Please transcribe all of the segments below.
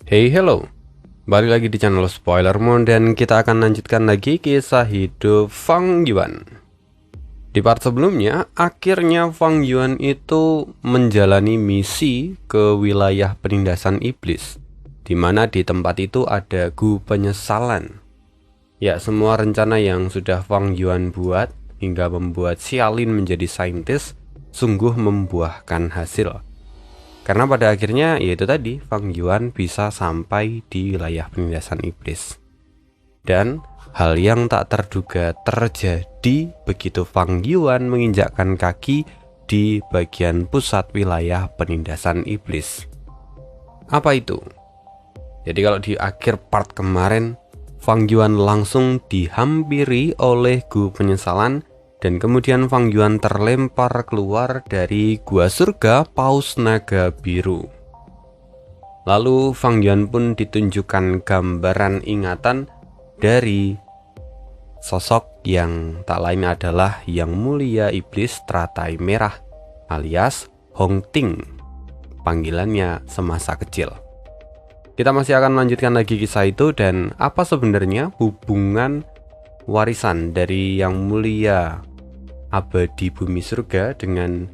Hey hello, balik lagi di channel Spoilermon dan kita akan lanjutkan lagi kisah hidup Fang Yuan. Di part sebelumnya, akhirnya Fang Yuan itu menjalani misi ke wilayah penindasan iblis, di mana di tempat itu ada Gu Penyesalan. Ya, semua rencana yang sudah Fang Yuan buat hingga membuat Xiaolin menjadi saintis sungguh membuahkan hasil. Karena pada akhirnya yaitu tadi Fang Yuan bisa sampai di wilayah penindasan iblis. Dan hal yang tak terduga terjadi begitu Fang Yuan menginjakkan kaki di bagian pusat wilayah penindasan iblis. Apa itu? Jadi kalau di akhir part kemarin Fang Yuan langsung dihampiri oleh Gu Penyesalan dan kemudian Fang Yuan terlempar keluar dari gua surga Paus Naga Biru. Lalu Fang Yuan pun ditunjukkan gambaran ingatan dari sosok yang tak lain adalah Yang Mulia Iblis Teratai Merah alias Hong Ting, panggilannya semasa kecil. Kita masih akan melanjutkan lagi kisah itu dan apa sebenarnya hubungan warisan dari Yang Mulia Abadi Bumi Surga dengan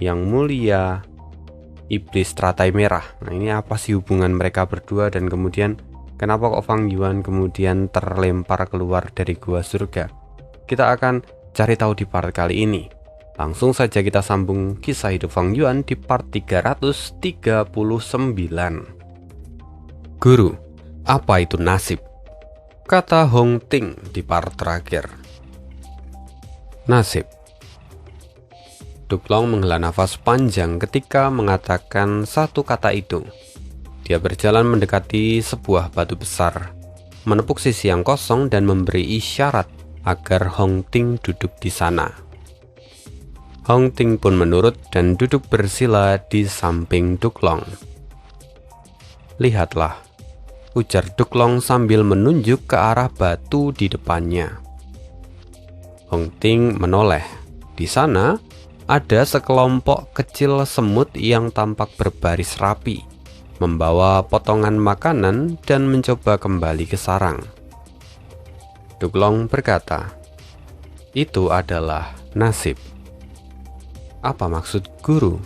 Yang Mulia Iblis Teratai Merah. Nah, ini apa sih hubungan mereka berdua dan kemudian kenapa kok Fang Yuan kemudian terlempar keluar dari gua surga? Kita akan cari tahu di part kali ini. Langsung saja kita sambung kisah hidup Fang Yuan di part 339. Guru, apa itu nasib? Kata Hong Ting di part terakhir. Nasib. Duklong menghela nafas panjang ketika mengatakan satu kata itu. Dia berjalan mendekati sebuah batu besar, menepuk sisi yang kosong dan memberi isyarat agar Hong Ting duduk di sana. Hong Ting pun menurut dan duduk bersila di samping Duklong. Lihatlah, ujar Duklong sambil menunjuk ke arah batu di depannya. Hong Ting menoleh. Di sana ada sekelompok kecil semut yang tampak berbaris rapi, membawa potongan makanan dan mencoba kembali ke sarang. Duklong berkata, "Itu adalah nasib." Apa maksud guru?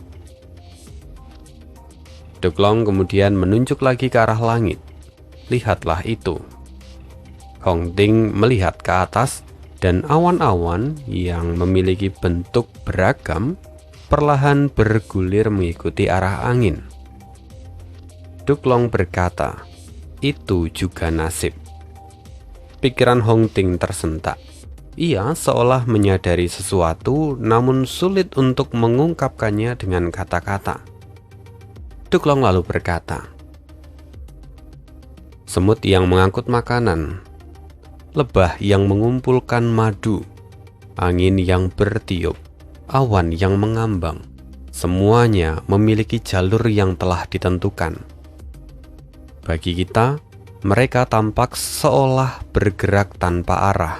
Duklong kemudian menunjuk lagi ke arah langit. Lihatlah itu. Hong Ting melihat ke atas dan awan-awan yang memiliki bentuk beragam perlahan bergulir mengikuti arah angin. Duklong berkata, "Itu juga nasib." Pikiran Hong Ting tersentak. Ia seolah menyadari sesuatu namun sulit untuk mengungkapkannya dengan kata-kata. Duklong lalu berkata, "Semut yang mengangkut makanan, lebah yang mengumpulkan madu, angin yang bertiup, awan yang mengambang, semuanya memiliki jalur yang telah ditentukan. Bagi kita, mereka tampak seolah bergerak tanpa arah,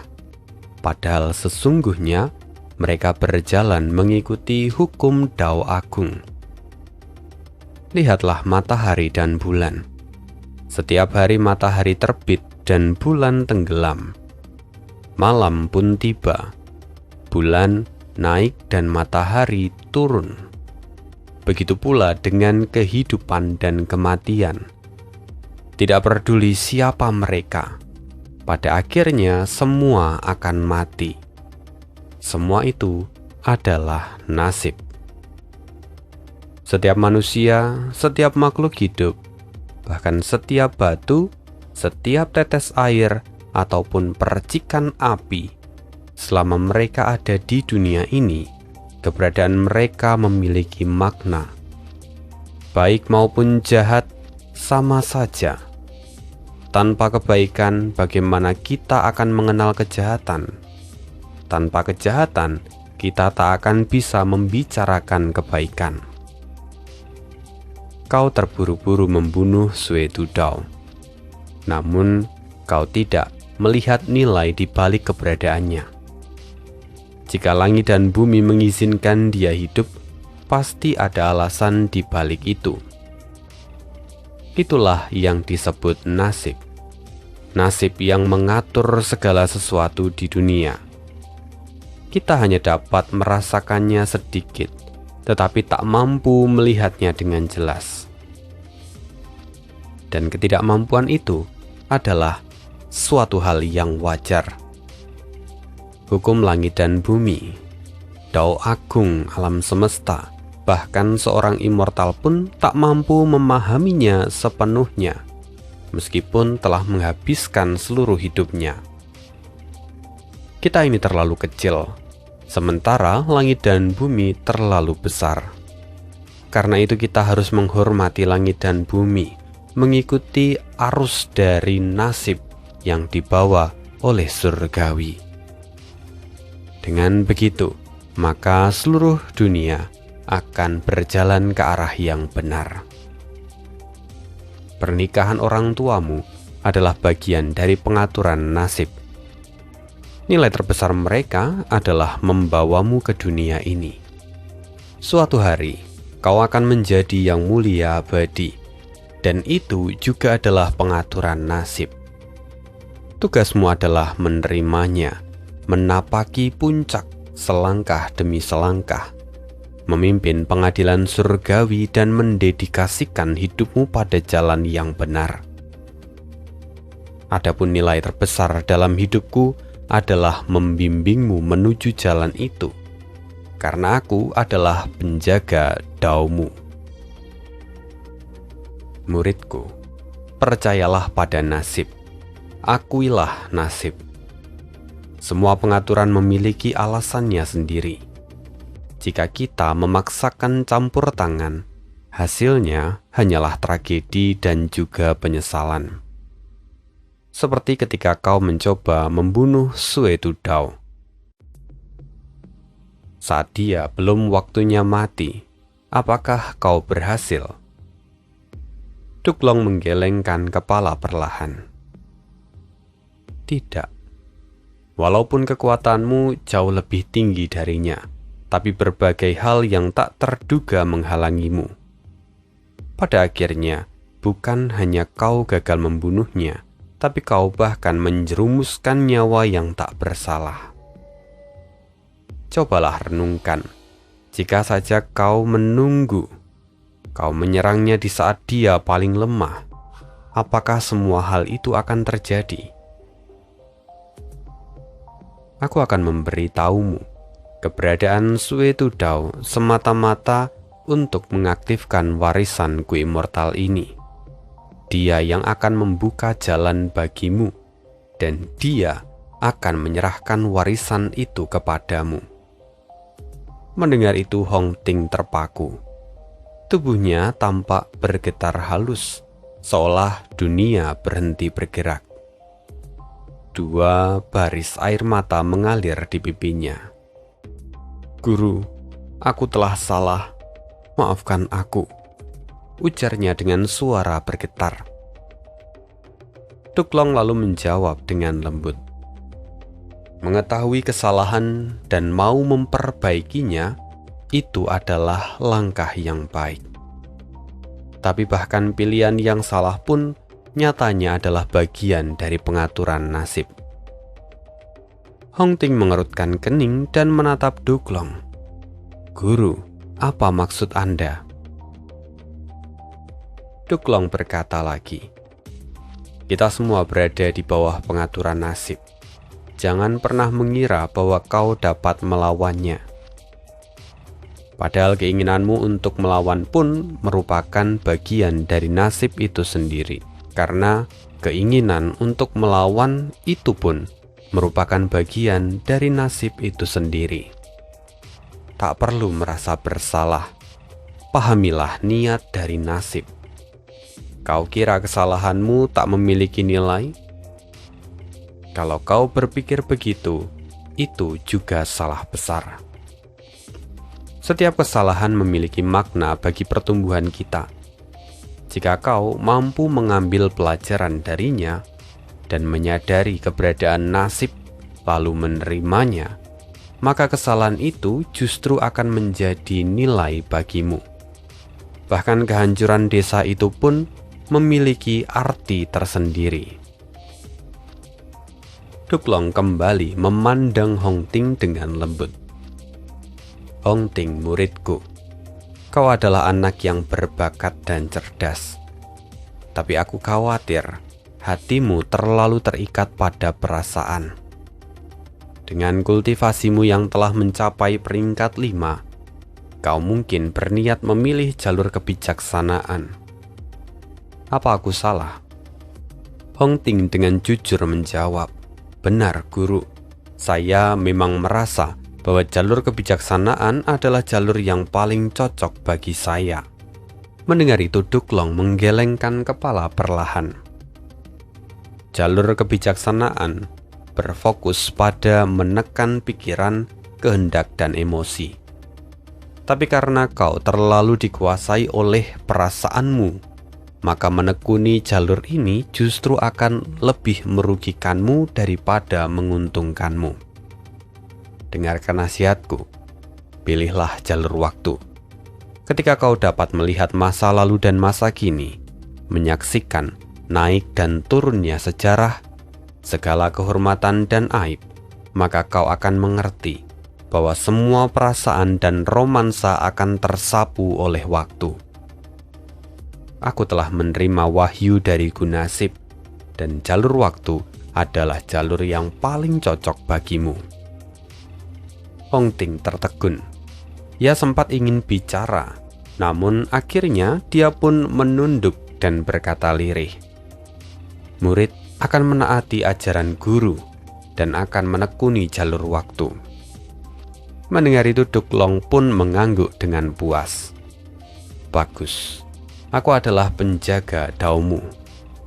padahal sesungguhnya mereka berjalan mengikuti hukum Dao Agung. Lihatlah matahari dan bulan. Setiap hari matahari terbit dan bulan tenggelam. Malam pun tiba. Bulan naik dan matahari turun. Begitu pula dengan kehidupan dan kematian. Tidak peduli siapa mereka, pada akhirnya semua akan mati. Semua itu adalah nasib. Setiap manusia, setiap makhluk hidup, bahkan setiap batu, setiap tetes air, ataupun percikan api, selama mereka ada di dunia ini, keberadaan mereka memiliki makna. Baik maupun jahat, sama saja. Tanpa kebaikan, bagaimana kita akan mengenal kejahatan? Tanpa kejahatan, kita tak akan bisa membicarakan kebaikan. Kau terburu-buru membunuh Sue Tudao, namun kau tidak melihat nilai di balik keberadaannya. Jika langit dan bumi mengizinkan dia hidup, pasti ada alasan di balik itu. Itulah yang disebut nasib. Nasib yang mengatur segala sesuatu di dunia. Kita hanya dapat merasakannya sedikit, tetapi tak mampu melihatnya dengan jelas. Dan ketidakmampuan itu adalah suatu hal yang wajar. Hukum langit dan bumi, dao agung alam semesta, bahkan seorang immortal pun tak mampu memahaminya sepenuhnya, meskipun telah menghabiskan seluruh hidupnya. Kita ini terlalu kecil, sementara langit dan bumi terlalu besar. Karena itu kita harus menghormati langit dan bumi, mengikuti arus dari nasib yang dibawa oleh surgawi. Dengan begitu, maka seluruh dunia akan berjalan ke arah yang benar. Pernikahan orang tuamu adalah bagian dari pengaturan nasib. Nilai terbesar mereka adalah membawamu ke dunia ini. Suatu hari, kau akan menjadi yang mulia abadi, dan itu juga adalah pengaturan nasib. Tugasmu adalah menerimanya, menapaki puncak selangkah demi selangkah, memimpin pengadilan surgawi dan mendedikasikan hidupmu pada jalan yang benar. Adapun nilai terbesar dalam hidupku adalah membimbingmu menuju jalan itu, karena aku adalah penjaga daomu. Muridku, percayalah pada nasib, akuilah nasib. Semua pengaturan memiliki alasannya sendiri. Jika kita memaksakan campur tangan, hasilnya hanyalah tragedi dan juga penyesalan. Seperti ketika kau mencoba membunuh Sue Tudao. Saat dia belum waktunya mati, apakah kau berhasil? Duklong menggelengkan kepala perlahan. Tidak. Walaupun kekuatanmu jauh lebih tinggi darinya, tapi berbagai hal yang tak terduga menghalangimu. Pada akhirnya, bukan hanya kau gagal membunuhnya, tapi kau bahkan menjerumuskan nyawa yang tak bersalah. Cobalah renungkan, jika saja kau menunggu, kau menyerangnya di saat dia paling lemah, apakah semua hal itu akan terjadi? Aku akan memberitahumu keberadaan Sue Tudao semata-mata untuk mengaktifkan warisan Ku Immortal ini. Dia yang akan membuka jalan bagimu, dan dia akan menyerahkan warisan itu kepadamu. Mendengar itu, Hong Ting terpaku. Tubuhnya tampak bergetar halus, seolah dunia berhenti bergerak. 2 baris air mata mengalir di pipinya. Guru, aku telah salah. Maafkan aku, ujarnya dengan suara bergetar. Duklong lalu menjawab dengan lembut. Mengetahui kesalahan dan mau memperbaikinya, itu adalah langkah yang baik. Tapi bahkan pilihan yang salah pun nyatanya adalah bagian dari pengaturan nasib. Hong Ting mengerutkan kening dan menatap Duklong. Guru, apa maksud Anda? Duklong berkata lagi, kita semua berada di bawah pengaturan nasib. Jangan pernah mengira bahwa kau dapat melawannya. Padahal keinginanmu untuk melawan pun merupakan bagian dari nasib itu sendiri. Karena keinginan untuk melawan itu pun merupakan bagian dari nasib itu sendiri. Tak perlu merasa bersalah. Pahamilah niat dari nasib. Kau kira kesalahanmu tak memiliki nilai? Kalau kau berpikir begitu, itu juga salah besar. Setiap kesalahan memiliki makna bagi pertumbuhan kita. Jika kau mampu mengambil pelajaran darinya dan menyadari keberadaan nasib lalu menerimanya, maka kesalahan itu justru akan menjadi nilai bagimu. Bahkan kehancuran desa itu pun memiliki arti tersendiri. Duklong kembali memandang Hong Ting dengan lembut. Hong Ting, muridku, kau adalah anak yang berbakat dan cerdas. Tapi aku khawatir hatimu terlalu terikat pada perasaan. Dengan kultivasimu yang telah mencapai peringkat 5, kau mungkin berniat memilih jalur kebijaksanaan. Apa aku salah? Hong Ting dengan jujur menjawab, benar guru, saya memang merasa bahwa jalur kebijaksanaan adalah jalur yang paling cocok bagi saya. Mendengar itu, Duklong menggelengkan kepala perlahan. Jalur kebijaksanaan berfokus pada menekan pikiran, kehendak, dan emosi. Tapi karena kau terlalu dikuasai oleh perasaanmu, maka menekuni jalur ini justru akan lebih merugikanmu daripada menguntungkanmu. Dengarkan nasihatku, pilihlah jalur waktu. Ketika kau dapat melihat masa lalu dan masa kini, menyaksikan naik dan turunnya sejarah, segala kehormatan dan aib, maka kau akan mengerti bahwa semua perasaan dan romansa akan tersapu oleh waktu. Aku telah menerima wahyu dari Gunasib, dan jalur waktu adalah jalur yang paling cocok bagimu. Hong Ting tertegun. Ia sempat ingin bicara, namun akhirnya dia pun menunduk dan berkata lirih. Murid akan menaati ajaran guru dan akan menekuni jalur waktu. Mendengar itu, Duklong pun mengangguk dengan puas. Bagus, aku adalah penjaga daumu.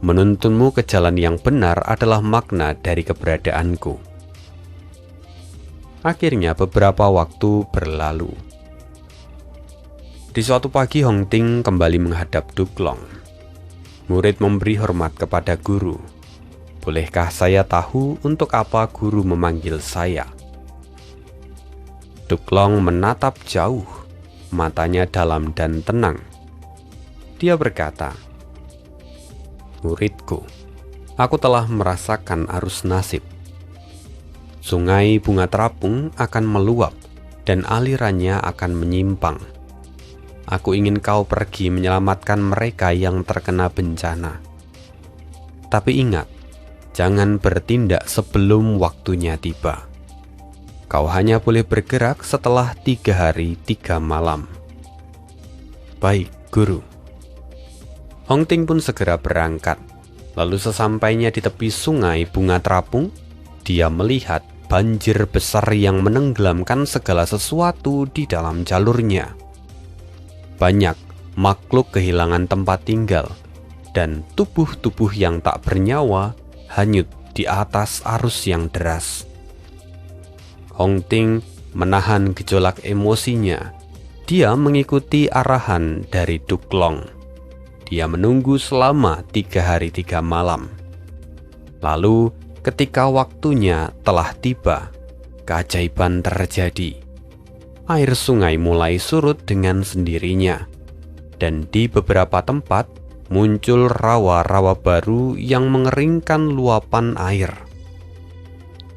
Menuntunmu ke jalan yang benar adalah makna dari keberadaanku. Akhirnya beberapa waktu berlalu. Di suatu pagi, Hong Ting kembali menghadap Duklong. Murid memberi hormat kepada guru. Bolehkah saya tahu untuk apa guru memanggil saya? Duklong menatap jauh, matanya dalam dan tenang. Dia berkata, muridku, aku telah merasakan arus nasib. Sungai Bunga Terapung akan meluap dan alirannya akan menyimpang. Aku ingin kau pergi menyelamatkan mereka yang terkena bencana. Tapi ingat, jangan bertindak sebelum waktunya tiba. Kau hanya boleh bergerak setelah 3 hari 3 malam. Baik, guru. Hong Ting pun segera berangkat. Lalu sesampainya di tepi sungai Bunga Terapung, dia melihat banjir besar yang menenggelamkan segala sesuatu di dalam jalurnya. Banyak makhluk kehilangan tempat tinggal, dan tubuh-tubuh yang tak bernyawa hanyut di atas arus yang deras. Hong Ting menahan gejolak emosinya. Dia mengikuti arahan dari Duklong. Dia menunggu selama 3 hari 3 malam. Lalu ketika waktunya telah tiba, keajaiban terjadi. Air sungai mulai surut dengan sendirinya, dan di beberapa tempat muncul rawa-rawa baru yang mengeringkan luapan air.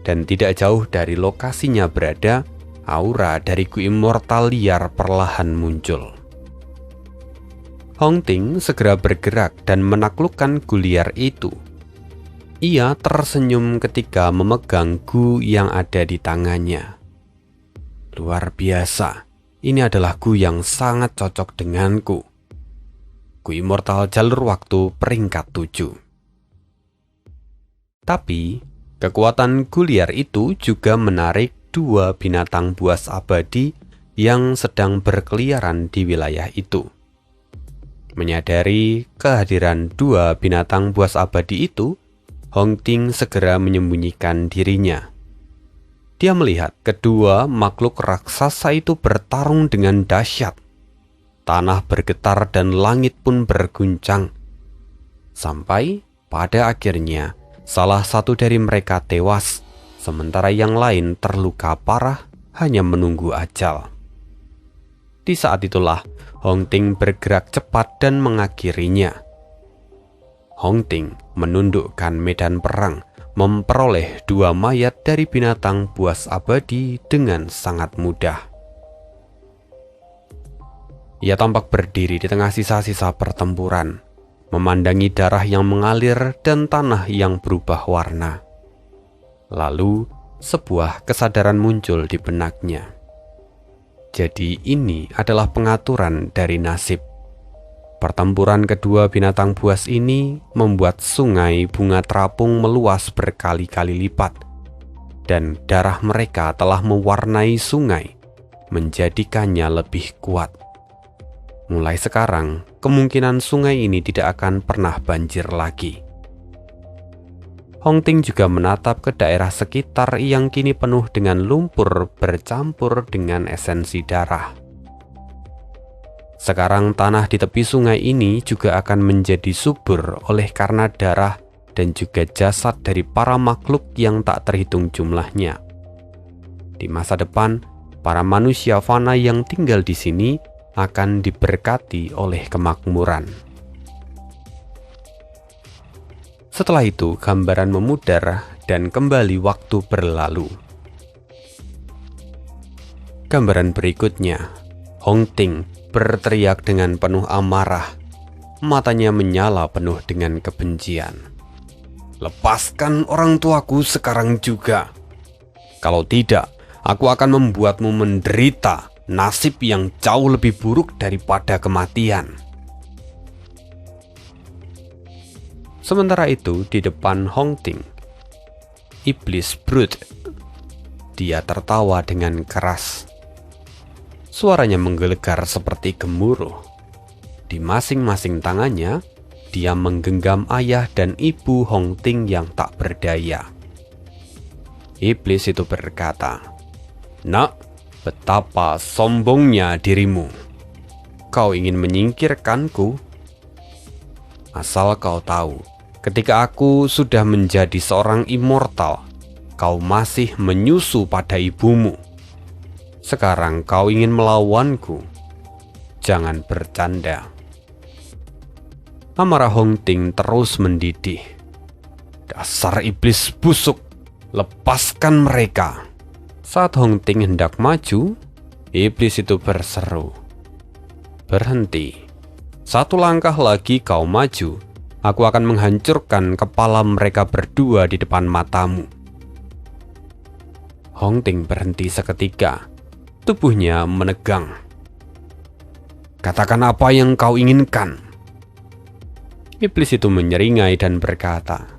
Dan tidak jauh dari lokasinya berada, aura dari Gu Immortal liar perlahan muncul. Hong Ting segera bergerak dan menaklukkan Gu liar itu. Ia tersenyum ketika memegang Gu yang ada di tangannya. Luar biasa, ini adalah Gu yang sangat cocok denganku. Gu Immortal jalur waktu peringkat 7. Tapi, kekuatan Gu liar itu juga menarik 2 binatang buas abadi yang sedang berkeliaran di wilayah itu. Menyadari kehadiran 2 binatang buas abadi itu, Hong Ting segera menyembunyikan dirinya. Dia melihat kedua makhluk raksasa itu bertarung dengan dahsyat. Tanah bergetar dan langit pun berguncang. Sampai pada akhirnya salah satu dari mereka tewas, sementara yang lain terluka parah hanya menunggu ajal. Di saat itulah Hong Ting bergerak cepat dan mengakhirinya. Hong Ting menundukkan medan perang, memperoleh 2 mayat dari binatang buas abadi dengan sangat mudah. Ia tampak berdiri di tengah sisa-sisa pertempuran, memandangi darah yang mengalir dan tanah yang berubah warna. Lalu, sebuah kesadaran muncul di benaknya. Jadi ini adalah pengaturan dari nasib. Pertempuran kedua binatang buas ini membuat sungai bunga terapung meluas berkali-kali lipat, dan darah mereka telah mewarnai sungai, menjadikannya lebih kuat. Mulai sekarang, kemungkinan sungai ini tidak akan pernah banjir lagi. Hong Ting juga menatap ke daerah sekitar yang kini penuh dengan lumpur bercampur dengan esensi darah. Sekarang tanah di tepi sungai ini juga akan menjadi subur oleh karena darah dan juga jasad dari para makhluk yang tak terhitung jumlahnya. Di masa depan, para manusia fana yang tinggal di sini akan diberkati oleh kemakmuran. Setelah itu, gambaran memudar dan kembali waktu berlalu. Gambaran berikutnya, Hong Ting berteriak dengan penuh amarah. Matanya menyala penuh dengan kebencian. "Lepaskan orang tuaku sekarang juga. Kalau tidak, aku akan membuatmu menderita nasib yang jauh lebih buruk daripada kematian." Sementara itu, di depan Hong Ting, iblis Brute, dia tertawa dengan keras. Suaranya menggelegar seperti gemuruh. Di masing-masing tangannya, dia menggenggam ayah dan ibu Hong Ting yang tak berdaya. Iblis itu berkata, "Nak, betapa sombongnya dirimu. Kau ingin menyingkirkanku? Asal kau tahu, ketika aku sudah menjadi seorang immortal, kau masih menyusu pada ibumu. Sekarang kau ingin melawanku? Jangan bercanda." Amarah Hong Ting terus mendidih. "Dasar iblis busuk, lepaskan mereka." Saat Hong Ting hendak maju, iblis itu berseru, "Berhenti. 1 langkah lagi kau maju, aku akan menghancurkan kepala mereka berdua di depan matamu." Hong Ting berhenti seketika. Tubuhnya menegang. "Katakan apa yang kau inginkan." Iblis itu menyeringai dan berkata,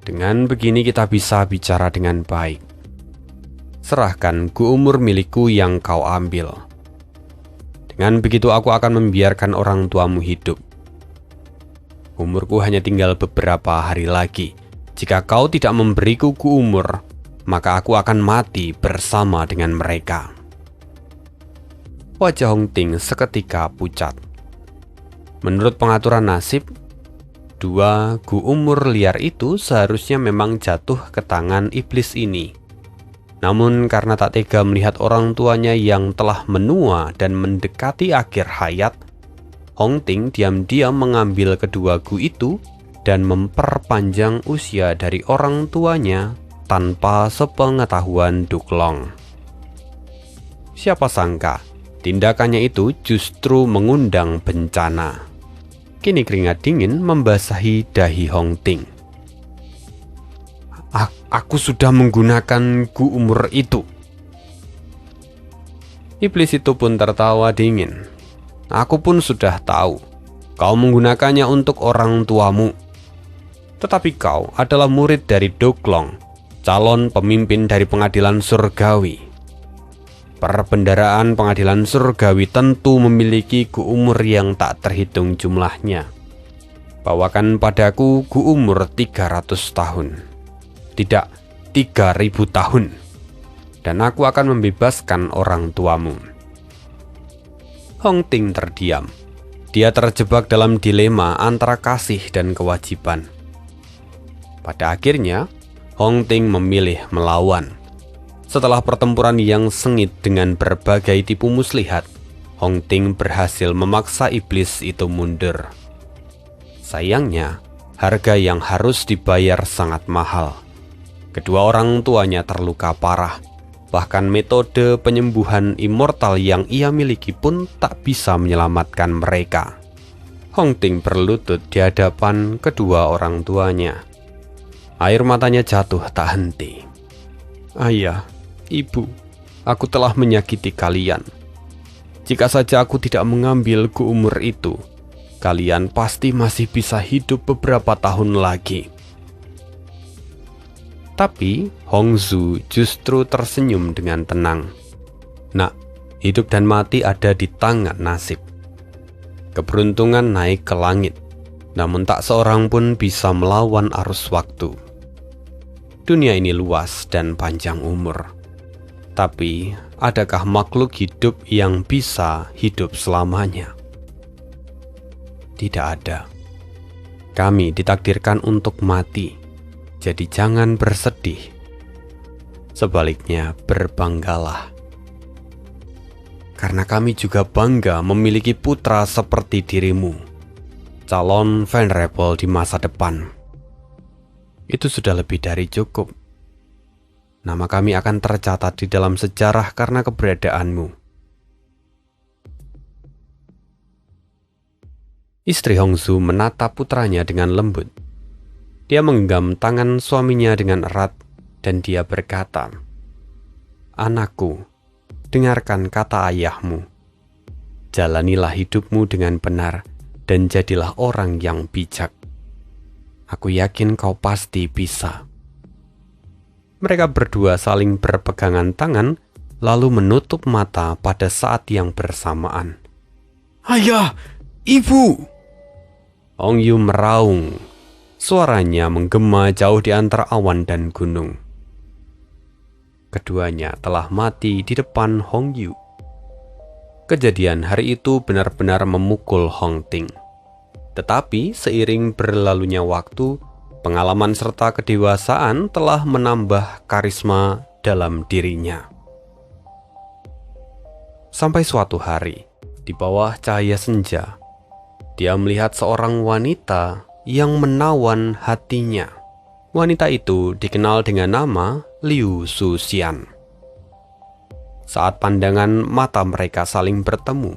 "Dengan begini kita bisa bicara dengan baik. Serahkan Gu Umur milikku yang kau ambil. Dengan begitu aku akan membiarkan orang tuamu hidup. Umurku hanya tinggal beberapa hari lagi. Jika kau tidak memberiku Gu Umur, maka aku akan mati bersama dengan mereka." Wajah Hong Ting seketika pucat. Menurut pengaturan nasib, 2 Gu Umur liar itu seharusnya memang jatuh ke tangan iblis ini. Namun karena tak tega melihat orang tuanya yang telah menua dan mendekati akhir hayat, Hong Ting diam-diam mengambil kedua Gu itu dan memperpanjang usia dari orang tuanya tanpa sepengetahuan Duklong. Siapa sangka, tindakannya itu justru mengundang bencana. Kini keringat dingin membasahi dahi Hong Ting. Aku sudah menggunakan Gu Umur itu." Iblis itu pun tertawa dingin. "Aku pun sudah tahu, kau menggunakannya untuk orang tuamu. Tetapi kau adalah murid dari Duklong, calon pemimpin dari pengadilan surgawi. Perbendaraan pengadilan surgawi tentu memiliki Gu Umur yang tak terhitung jumlahnya. Bawakan padaku Gu Umur 300 tahun. Tidak, 3.000 tahun. Dan aku akan membebaskan orang tuamu." Hong Ting terdiam. Dia terjebak dalam dilema antara kasih dan kewajiban. Pada akhirnya, Hong Ting memilih melawan. Setelah pertempuran yang sengit dengan berbagai tipu muslihat, Hong Ting berhasil memaksa iblis itu mundur. Sayangnya, harga yang harus dibayar sangat mahal. Kedua orang tuanya terluka parah. Bahkan metode penyembuhan immortal yang ia miliki pun tak bisa menyelamatkan mereka. Hong Ting berlutut di hadapan kedua orang tuanya. Air matanya jatuh tak henti. "Ayah, ibu, aku telah menyakiti kalian. Jika saja aku tidak mengambil umur itu, kalian pasti masih bisa hidup beberapa tahun lagi." Tapi Hong Zhu justru tersenyum dengan tenang. "Nak, hidup dan mati ada di tangan nasib. Keberuntungan naik ke langit, namun tak seorang pun bisa melawan arus waktu. Dunia ini luas dan panjang umur. Tapi, adakah makhluk hidup yang bisa hidup selamanya? Tidak ada. Kami ditakdirkan untuk mati. Jadi jangan bersedih. Sebaliknya berbanggalah. Karena kami juga bangga memiliki putra seperti dirimu, calon venerable di masa depan. Itu sudah lebih dari cukup. Nama kami akan tercatat di dalam sejarah karena keberadaanmu." Istri Hong Zhu menatap putranya dengan lembut. Dia menggenggam tangan suaminya dengan erat dan dia berkata, "Anakku, dengarkan kata ayahmu. Jalanilah hidupmu dengan benar dan jadilah orang yang bijak. Aku yakin kau pasti bisa." Mereka berdua saling berpegangan tangan, lalu menutup mata pada saat yang bersamaan. "Ayah! Ibu!" Hong Yu meraung. Suaranya menggema jauh di antara awan dan gunung. Keduanya telah mati di depan Hong Yu. Kejadian hari itu benar-benar memukul Hong Ting. Tetapi seiring berlalunya waktu, pengalaman serta kedewasaan telah menambah karisma dalam dirinya. Sampai suatu hari, di bawah cahaya senja, dia melihat seorang wanita yang menawan hatinya. Wanita itu dikenal dengan nama Liu Suxian. Saat pandangan mata mereka saling bertemu,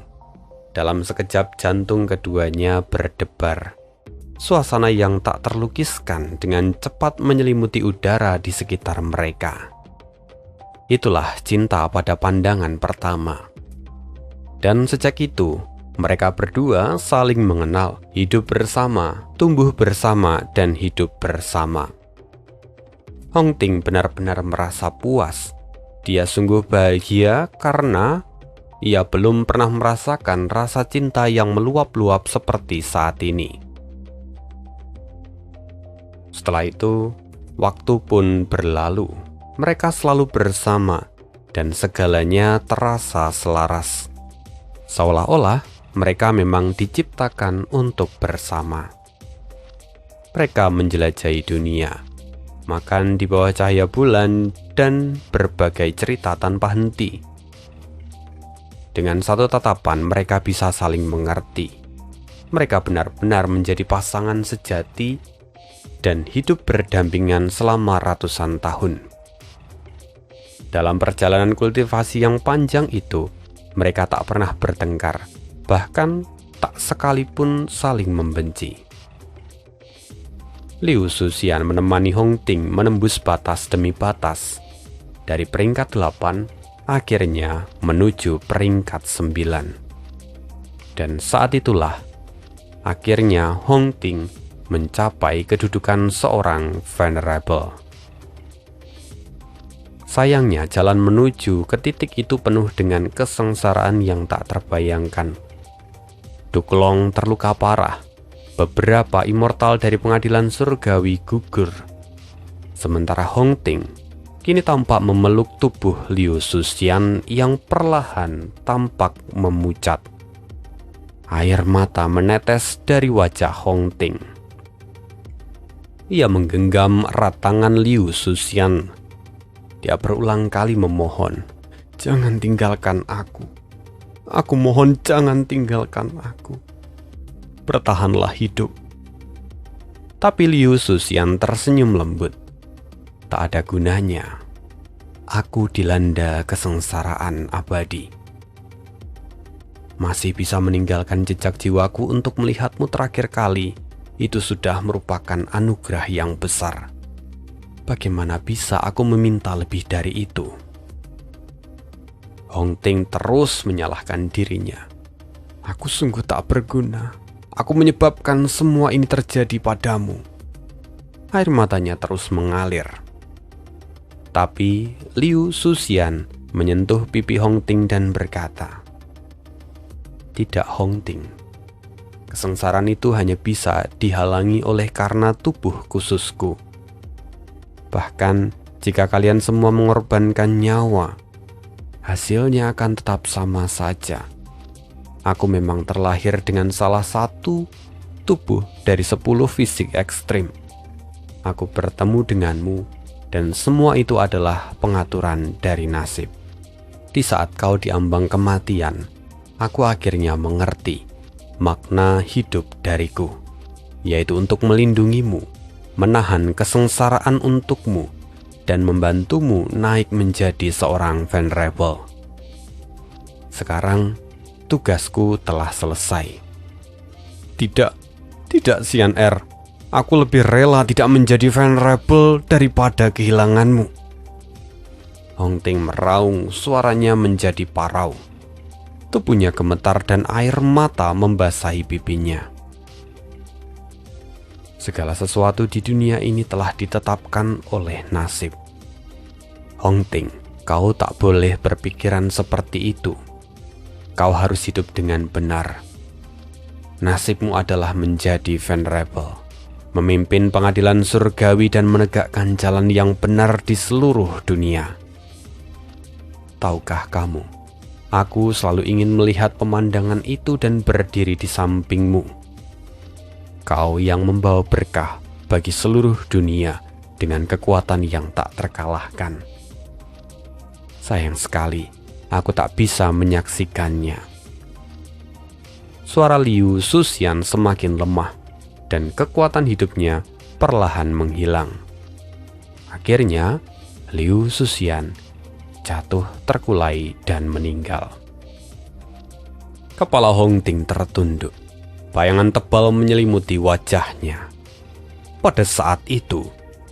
dalam sekejap jantung keduanya berdebar. Suasana yang tak terlukiskan dengan cepat menyelimuti udara di sekitar mereka. Itulah cinta pada pandangan pertama. Dan sejak itu, mereka berdua saling mengenal, hidup bersama, tumbuh bersama, dan hidup bersama. Hong Ting benar-benar merasa puas. Dia sungguh bahagia karena ia belum pernah merasakan rasa cinta yang meluap-luap seperti saat ini. Setelah itu, waktu pun berlalu. Mereka selalu bersama, dan segalanya terasa selaras. Seolah-olah mereka memang diciptakan untuk bersama. Mereka menjelajahi dunia, makan di bawah cahaya bulan, dan berbagai cerita tanpa henti. Dengan satu tatapan mereka bisa saling mengerti. Mereka benar-benar menjadi pasangan sejati dan hidup berdampingan selama ratusan tahun. Dalam perjalanan kultivasi yang panjang itu, mereka tak pernah bertengkar, bahkan tak sekalipun saling membenci. Liu Suxian menemani Hong Ting menembus batas demi batas. Dari peringkat 8, akhirnya menuju peringkat 9. Dan saat itulah, akhirnya Hong Ting mencapai kedudukan seorang venerable. Sayangnya jalan menuju ke titik itu penuh dengan kesengsaraan yang tak terbayangkan. Duklong terluka parah. Beberapa immortal dari pengadilan surgawi gugur. Sementara Hong Ting kini tampak memeluk tubuh Liu Suxian yang perlahan tampak memucat. Air mata menetes dari wajah Hong Ting. Ia menggenggam erat tangan Liu Suxian. Dia berulang kali memohon, "Jangan tinggalkan aku. Aku mohon jangan tinggalkan aku. Bertahanlah hidup. Tapi Liu Susian tersenyum lembut. Tak ada gunanya. Aku dilanda kesengsaraan abadi. Masih bisa meninggalkan jejak jiwaku untuk melihatmu terakhir kali, itu sudah merupakan anugerah yang besar. Bagaimana bisa aku meminta lebih dari itu? Hong Ting terus menyalahkan dirinya. Aku sungguh tak berguna. Aku menyebabkan semua ini terjadi padamu. Air matanya terus mengalir. Tapi Liu Susian menyentuh pipi Hong Ting dan berkata, "Tidak, Hong Ting. Kesengsaraan itu hanya bisa dihalangi oleh karena tubuh khususku. Bahkan jika kalian semua mengorbankan nyawa, hasilnya akan tetap sama saja. Aku memang terlahir dengan salah satu tubuh dari 10 fisik ekstrim. Aku bertemu denganmu, dan semua itu adalah pengaturan dari nasib. Di saat kau diambang kematian, aku akhirnya mengerti makna hidup dariku, yaitu untuk melindungimu, menahan kesengsaraan untukmu, dan membantumu naik menjadi seorang venerable. Sekarang, tugasku telah selesai." Tidak, Xian Er. Aku lebih rela tidak menjadi venerable daripada kehilanganmu. Hong Ting meraung, suaranya menjadi parau. Tubuhnya gemetar dan air mata membasahi pipinya. Segala sesuatu di dunia ini telah ditetapkan oleh nasib. Hong Ting, kau tak boleh berpikiran seperti itu. Kau harus hidup dengan benar. Nasibmu adalah menjadi venerable, memimpin pengadilan surgawi dan menegakkan jalan yang benar di seluruh dunia. Tahukah kamu, aku selalu ingin melihat pemandangan itu dan berdiri di sampingmu. Kau yang membawa berkah bagi seluruh dunia dengan kekuatan yang tak terkalahkan. Sayang sekali, aku tak bisa menyaksikannya. Suara Liu Susian semakin lemah dan kekuatan hidupnya perlahan menghilang. Akhirnya, Liu Susian jatuh terkulai dan meninggal. Kepala Hong Ting tertunduk. Bayangan tebal menyelimuti wajahnya. Pada saat itu,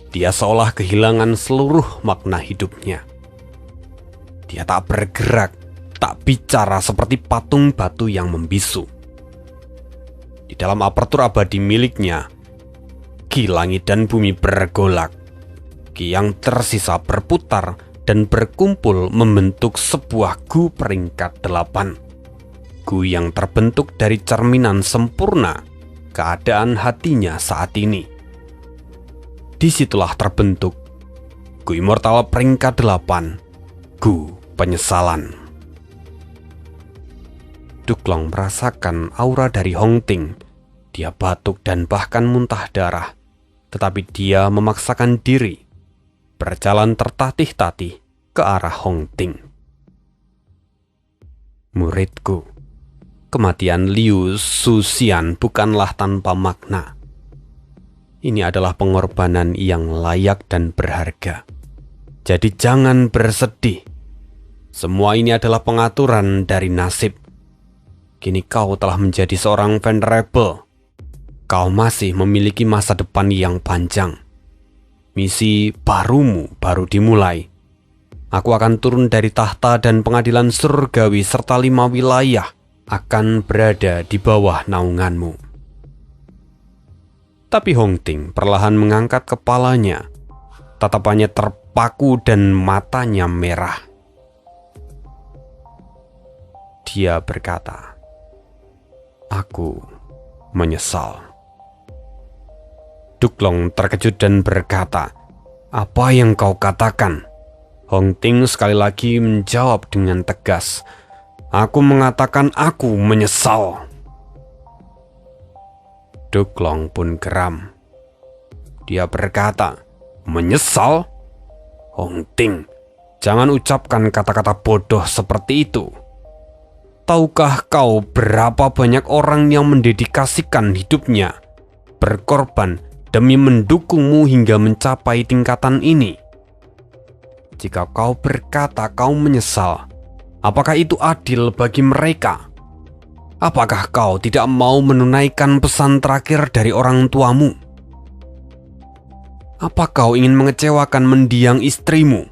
dia seolah kehilangan seluruh makna hidupnya. Dia tak bergerak, tak bicara seperti patung batu yang membisu. Di dalam apertur abadi miliknya, Ki langit dan bumi bergolak. Ki yang tersisa berputar dan berkumpul membentuk sebuah gu peringkat 8. Gu yang terbentuk dari cerminan sempurna keadaan hatinya saat ini. Disitulah terbentuk Gu Immortal peringkat 8, Gu penyesalan. Duklong merasakan aura dari Hong Ting. Dia batuk dan bahkan muntah darah, tetapi dia memaksakan diri berjalan tertatih-tatih ke arah Hong Ting. Muridku, kematian Liu Susian bukanlah tanpa makna. Ini adalah pengorbanan yang layak dan berharga. Jadi jangan bersedih. Semua ini adalah pengaturan dari nasib. Kini kau telah menjadi seorang venerable. Kau masih memiliki masa depan yang panjang. Misi barumu baru dimulai. Aku akan turun dari tahta dan pengadilan surgawi serta 5 wilayah akan berada di bawah naunganmu. Tapi Hong Ting perlahan mengangkat kepalanya. Tatapannya terpaku dan matanya merah. Dia berkata, "Aku menyesal." Duklong terkejut dan berkata, "Apa yang kau katakan?" Hong Ting sekali lagi menjawab dengan tegas, "Aku mengatakan aku menyesal." Duklong pun geram. Dia berkata, "Menyesal? Hong Ting, jangan ucapkan kata-kata bodoh seperti itu. Tahukah kau berapa banyak orang yang mendedikasikan hidupnya, berkorban, demi mendukungmu hingga mencapai tingkatan ini. Jika kau berkata kau menyesal, apakah itu adil bagi mereka? Apakah kau tidak mau menunaikan pesan terakhir dari orang tuamu? Apa kau ingin mengecewakan mendiang istrimu?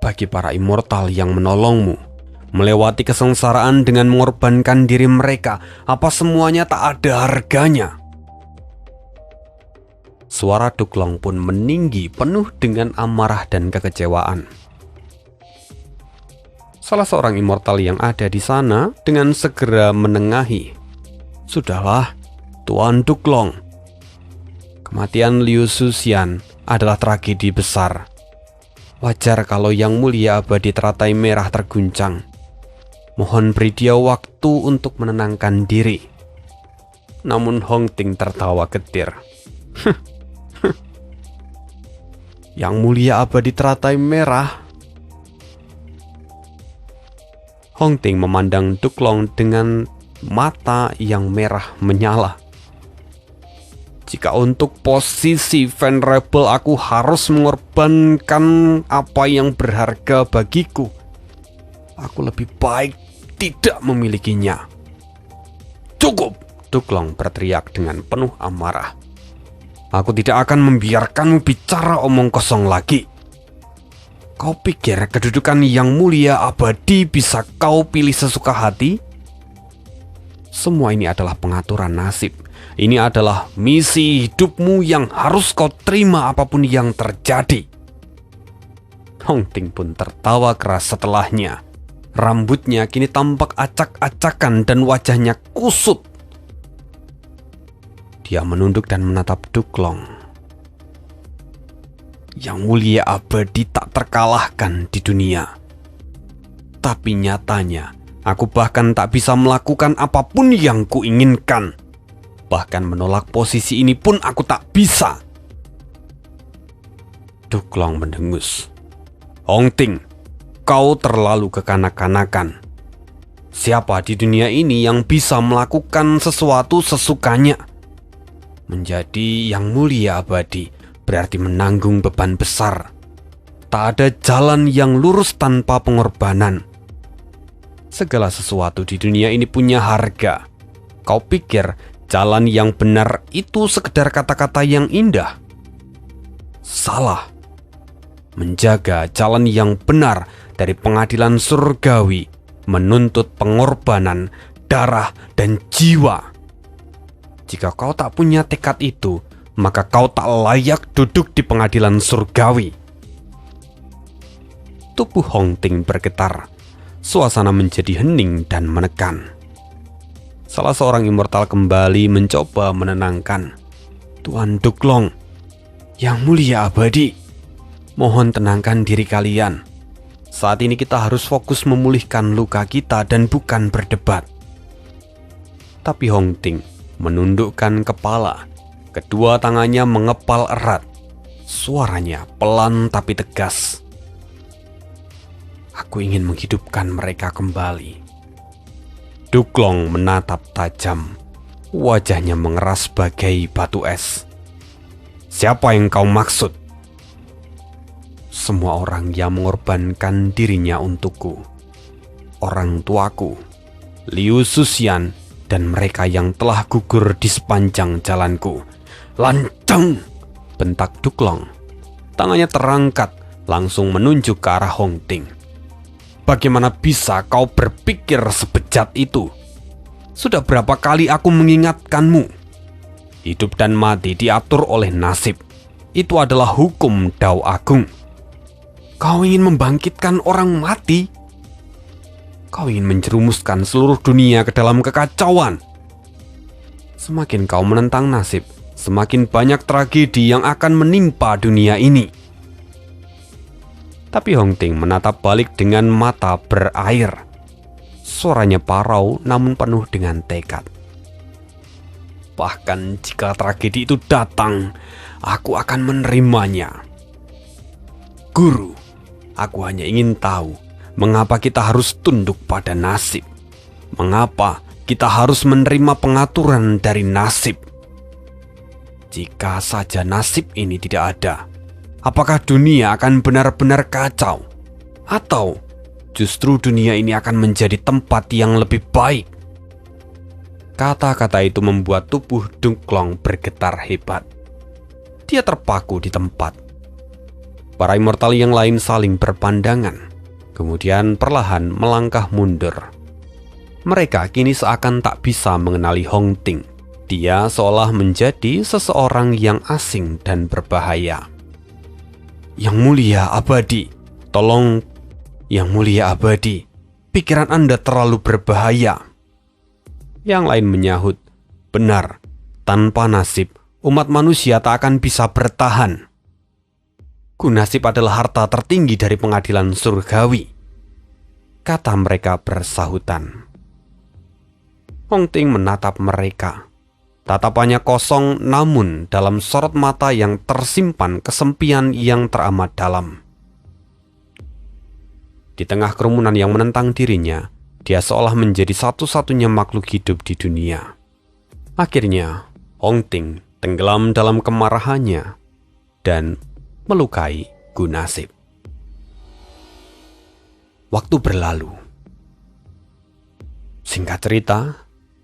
Bagi para immortal yang menolongmu, melewati kesengsaraan dengan mengorbankan diri mereka, apa semuanya tak ada harganya? Suara Duklong pun meninggi penuh dengan amarah dan kekecewaan. Salah seorang immortal yang ada di sana dengan segera menengahi. Sudahlah, Tuan Duklong. Kematian Liu Susian adalah tragedi besar. Wajar kalau Yang Mulia Abadi Teratai Merah terguncang. Mohon beri dia waktu untuk menenangkan diri. Namun Hong Ting tertawa getir. Yang Mulia Abadi Teratai Merah. Hong Ting memandang Duklong dengan mata yang merah menyala. Jika untuk posisi venerable aku harus mengorbankan apa yang berharga bagiku, aku lebih baik tidak memilikinya. Cukup! Duklong berteriak dengan penuh amarah. Aku tidak akan membiarkanmu bicara omong kosong lagi. Kau pikir kedudukan Yang Mulia Abadi bisa kau pilih sesuka hati? Semua ini adalah pengaturan nasib. Ini adalah misi hidupmu yang harus kau terima apapun yang terjadi. Hong Ting pun tertawa keras setelahnya. Rambutnya kini tampak acak-acakan dan wajahnya kusut. Dia menunduk dan menatap Duklong. Yang Mulia Abadi tak terkalahkan di dunia. Tapi nyatanya, aku bahkan tak bisa melakukan apapun yang kuinginkan. Bahkan menolak posisi ini pun aku tak bisa. Duklong mendengus. Hong Ting, kau terlalu kekanak-kanakan. Siapa di dunia ini yang bisa melakukan sesuatu sesukanya? Menjadi Yang Mulia Abadi berarti menanggung beban besar. Tak ada jalan yang lurus tanpa pengorbanan. Segala sesuatu di dunia ini punya harga. Kau pikir jalan yang benar itu sekedar kata-kata yang indah? Salah. Menjaga jalan yang benar dari pengadilan surgawi menuntut pengorbanan darah dan jiwa. Jika kau tak punya tekad itu, maka kau tak layak duduk di pengadilan surgawi. Tubuh Hong Ting bergetar. Suasana menjadi hening dan menekan. Salah seorang immortal kembali mencoba menenangkan. Tuan Duklong, Yang Mulia Abadi, mohon tenangkan diri kalian. Saat ini kita harus fokus memulihkan luka kita dan bukan berdebat. Tapi Hong Ting menundukkan kepala. Kedua tangannya mengepal erat. Suaranya pelan tapi tegas. Aku ingin menghidupkan mereka kembali. Duklong menatap tajam. Wajahnya mengeras bagai batu es. Siapa yang kau maksud? Semua orang yang mengorbankan dirinya untukku. Orang tuaku, Liu Susian, dan mereka yang telah gugur di sepanjang jalanku. Lancang! Bentak Duklong. Tangannya terangkat, langsung menunjuk ke arah Hong Ting. Bagaimana bisa kau berpikir sebejat itu? Sudah berapa kali aku mengingatkanmu? Hidup dan mati diatur oleh nasib. Itu adalah hukum Dao Agung. Kau ingin membangkitkan orang mati? Kau ingin menjerumuskan seluruh dunia ke dalam kekacauan. Semakin kau menentang nasib, semakin banyak tragedi yang akan menimpa dunia ini. Tapi Hong Ting menatap balik dengan mata berair. Suaranya parau namun penuh dengan tekad. Bahkan jika tragedi itu datang, aku akan menerimanya. Guru, aku hanya ingin tahu mengapa kita harus tunduk pada nasib. Mengapa kita harus menerima pengaturan dari nasib? Jika saja nasib ini tidak ada, apakah dunia akan benar-benar kacau? Atau justru dunia ini akan menjadi tempat yang lebih baik? Kata-kata itu membuat tubuh Dunklong bergetar hebat. Dia terpaku di tempat. Para immortal yang lain saling berpandangan, kemudian perlahan melangkah mundur. Mereka kini seakan tak bisa mengenali Hong Ting. Dia seolah menjadi seseorang yang asing dan berbahaya. Yang Mulia Abadi, tolong, Yang Mulia Abadi, pikiran Anda terlalu berbahaya. Yang lain menyahut, benar, tanpa nasib, umat manusia tak akan bisa bertahan. Gunasib adalah harta tertinggi dari pengadilan surgawi, kata mereka bersahutan. Hong Ting menatap mereka. Tatapannya kosong, namun dalam sorot mata yang tersimpan kesempian yang teramat dalam. Di tengah kerumunan yang menentang dirinya, dia seolah menjadi satu-satunya makhluk hidup di dunia. Akhirnya, Hong Ting tenggelam dalam kemarahannya dan melukai Gunasib. Waktu berlalu. Singkat cerita,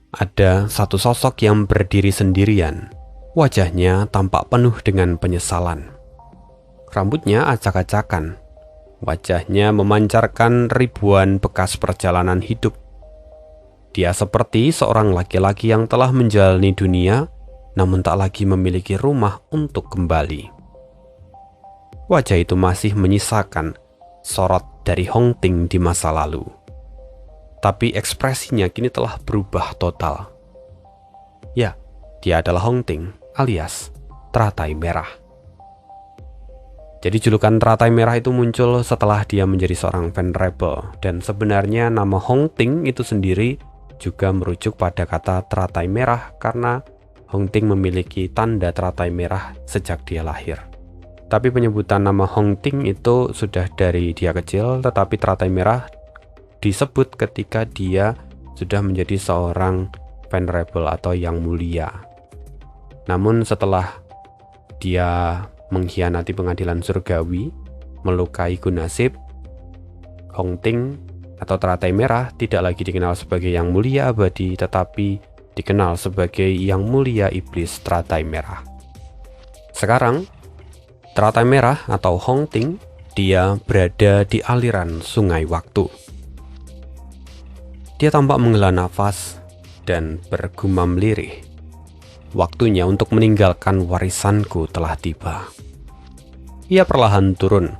ada satu sosok yang berdiri sendirian. Wajahnya tampak penuh dengan penyesalan. Rambutnya acak-acakan. Wajahnya memancarkan ribuan bekas perjalanan hidup. Dia seperti seorang laki-laki yang telah menjalani dunia, namun tak lagi memiliki rumah untuk kembali. Wajah itu masih menyisakan sorot dari Hong Ting di masa lalu. Tapi ekspresinya kini telah berubah total. Ya, dia adalah Hong Ting alias Teratai Merah. Jadi julukan Teratai Merah itu muncul setelah dia menjadi seorang venerable. Dan sebenarnya nama Hong Ting itu sendiri juga merujuk pada kata Teratai Merah karena Hong Ting memiliki tanda teratai merah sejak dia lahir. Tapi penyebutan nama Hong Ting itu sudah dari dia kecil, tetapi teratai merah disebut ketika dia sudah menjadi seorang venerable atau yang mulia. Namun setelah dia mengkhianati pengadilan surgawi, melukai Gunasib, Hong Ting atau teratai merah tidak lagi dikenal sebagai yang mulia abadi, tetapi dikenal sebagai yang mulia iblis teratai merah. Sekarang, teratai merah atau Hong Ting, dia berada di aliran sungai waktu. Dia tampak menghela nafas dan bergumam lirih. Waktunya untuk meninggalkan warisanku telah tiba. Ia perlahan turun.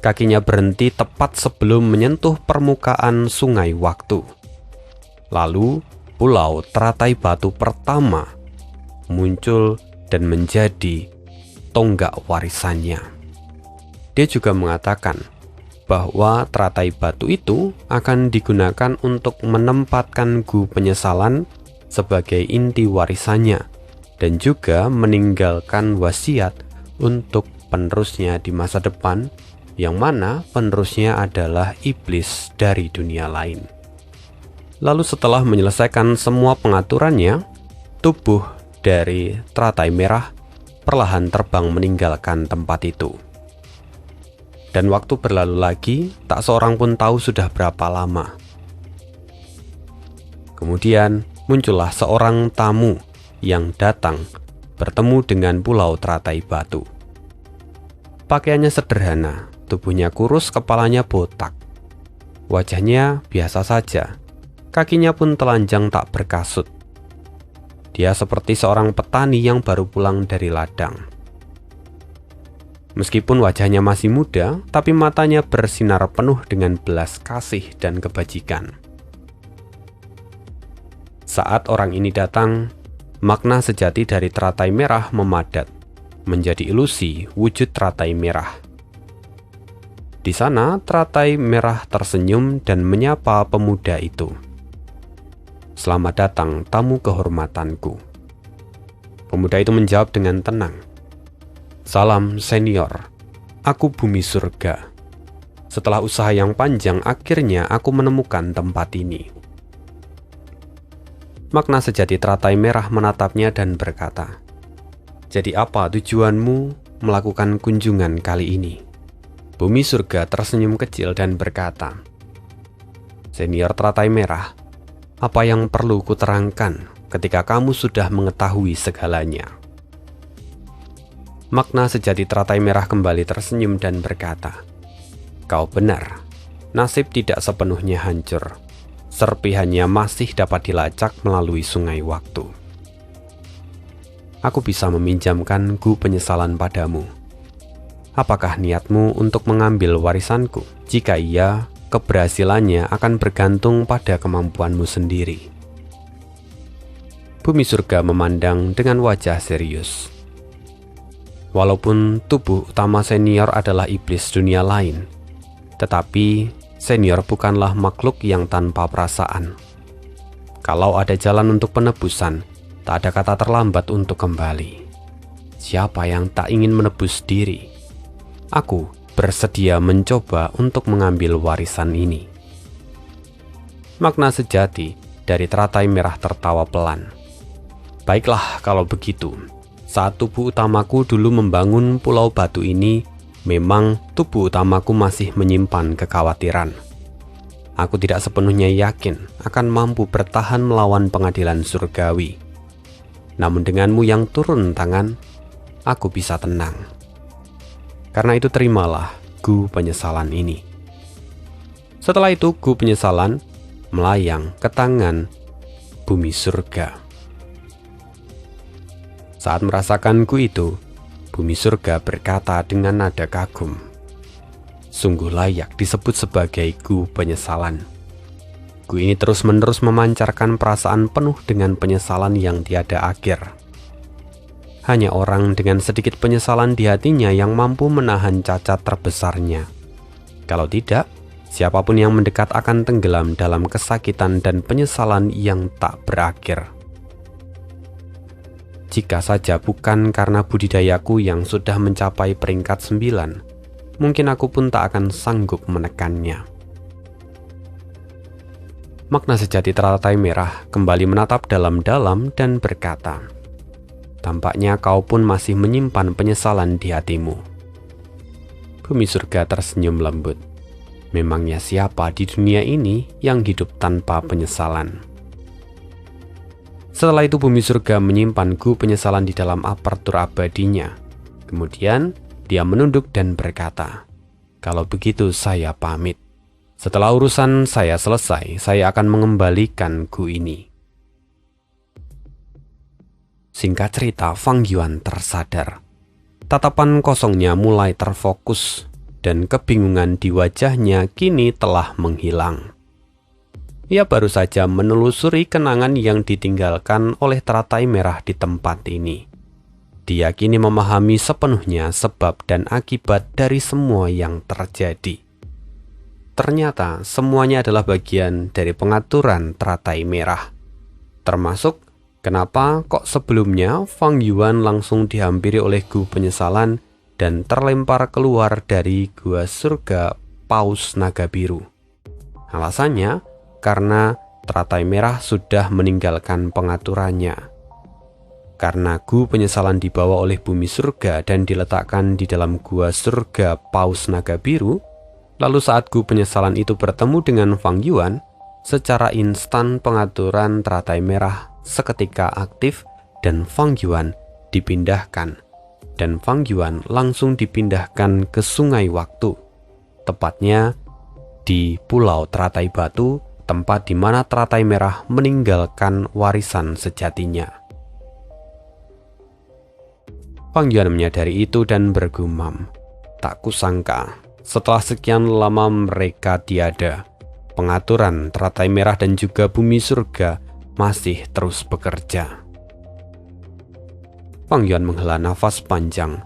Kakinya berhenti tepat sebelum menyentuh permukaan sungai waktu. Lalu, pulau teratai batu pertama muncul dan menjadi tonggak warisannya. Dia juga mengatakan bahwa teratai batu itu akan digunakan untuk menempatkan Gu Penyesalan sebagai inti warisannya dan juga meninggalkan wasiat untuk penerusnya di masa depan, yang mana penerusnya adalah iblis dari dunia lain. Lalu setelah menyelesaikan semua pengaturannya, tubuh dari teratai merah perlahan terbang meninggalkan tempat itu. Dan waktu berlalu lagi, tak seorang pun tahu sudah berapa lama. Kemudian muncullah seorang tamu yang datang bertemu dengan pulau teratai batu. Pakaiannya sederhana, tubuhnya kurus, kepalanya botak. Wajahnya biasa saja, kakinya pun telanjang tak berkasut. Dia seperti seorang petani yang baru pulang dari ladang. Meskipun wajahnya masih muda, tapi matanya bersinar penuh dengan belas kasih dan kebajikan. Saat orang ini datang, makna sejati dari teratai merah memadat, menjadi ilusi wujud teratai merah. Di sana, teratai merah tersenyum dan menyapa pemuda itu. "Selamat datang, tamu kehormatanku." Pemuda itu menjawab dengan tenang. "Salam senior, aku bumi surga. Setelah usaha yang panjang, akhirnya aku menemukan tempat ini." Makna sejati teratai merah menatapnya dan berkata, Jadi apa tujuanmu melakukan kunjungan kali ini? Bumi Surga tersenyum kecil dan berkata, Senior teratai merah, apa yang perlu kuterangkan ketika kamu sudah mengetahui segalanya? Makna sejati teratai merah kembali tersenyum dan berkata, Kau benar, nasib tidak sepenuhnya hancur. Serpihannya masih dapat dilacak melalui sungai waktu. Aku bisa meminjamkan gu penyesalan padamu. Apakah niatmu untuk mengambil warisanku? Jika iya, keberhasilannya akan bergantung pada kemampuanmu sendiri. Bumi Surga memandang dengan wajah serius. Walaupun tubuh utama senior adalah iblis dunia lain, tetapi senior bukanlah makhluk yang tanpa perasaan. Kalau ada jalan untuk penebusan, tak ada kata terlambat untuk kembali. Siapa yang tak ingin menebus diri? Aku bersedia mencoba untuk mengambil warisan ini. Makna sejati dari teratai merah tertawa pelan. Baiklah kalau begitu. Saat tubuh utamaku dulu membangun pulau batu ini, memang tubuh utamaku masih menyimpan kekhawatiran. Aku tidak sepenuhnya yakin akan mampu bertahan melawan pengadilan surgawi. Namun denganmu yang turun tangan, aku bisa tenang. Karena itu terimalah gu penyesalan ini. Setelah itu gu penyesalan melayang ke tangan Bumi Surga. Saat merasakan gu itu, Bumi Surga berkata dengan nada kagum, Sungguh layak disebut sebagai gu penyesalan. Gu ini terus-menerus memancarkan perasaan penuh dengan penyesalan yang tiada akhir. Hanya orang dengan sedikit penyesalan di hatinya yang mampu menahan cacat terbesarnya. Kalau tidak, siapapun yang mendekat akan tenggelam dalam kesakitan dan penyesalan yang tak berakhir. Jika saja bukan karena budidayaku yang sudah mencapai peringkat 9, mungkin aku pun tak akan sanggup menekannya. Makna sejati teratai merah kembali menatap dalam-dalam dan berkata, Tampaknya kau pun masih menyimpan penyesalan di hatimu. Bumi Surga tersenyum lembut. Memangnya siapa di dunia ini yang hidup tanpa penyesalan? Setelah itu Bumi Surga menyimpan gu penyesalan di dalam apertur abadinya. Kemudian dia menunduk dan berkata, Kalau begitu saya pamit. Setelah urusan saya selesai, saya akan mengembalikan gu ini. Singkat cerita, Fang Yuan tersadar. Tatapan kosongnya mulai terfokus, dan kebingungan di wajahnya kini telah menghilang. Ia baru saja menelusuri kenangan yang ditinggalkan oleh teratai merah di tempat ini. Dia kini memahami sepenuhnya sebab dan akibat dari semua yang terjadi. Ternyata semuanya adalah bagian dari pengaturan teratai merah. Termasuk kenapa kok sebelumnya Fang Yuan langsung dihampiri oleh gu penyesalan dan terlempar keluar dari gua surga Paus Naga Biru. Alasannya karena teratai merah sudah meninggalkan pengaturannya. Karena gu penyesalan dibawa oleh Bumi Surga dan diletakkan di dalam gua surga Paus Naga Biru, lalu saat gu penyesalan itu bertemu dengan Fang Yuan, secara instan pengaturan teratai merah seketika aktif dan Fang Yuan dipindahkan. Dan Fang Yuan langsung dipindahkan ke sungai waktu, tepatnya di Pulau Teratai Batu, tempat di mana teratai merah meninggalkan warisan sejatinya. Fang Yuan menyadari itu dan bergumam, tak kusangka setelah sekian lama mereka tiada, pengaturan teratai merah dan juga Bumi Surga masih terus bekerja. Fang Yuan menghela nafas panjang,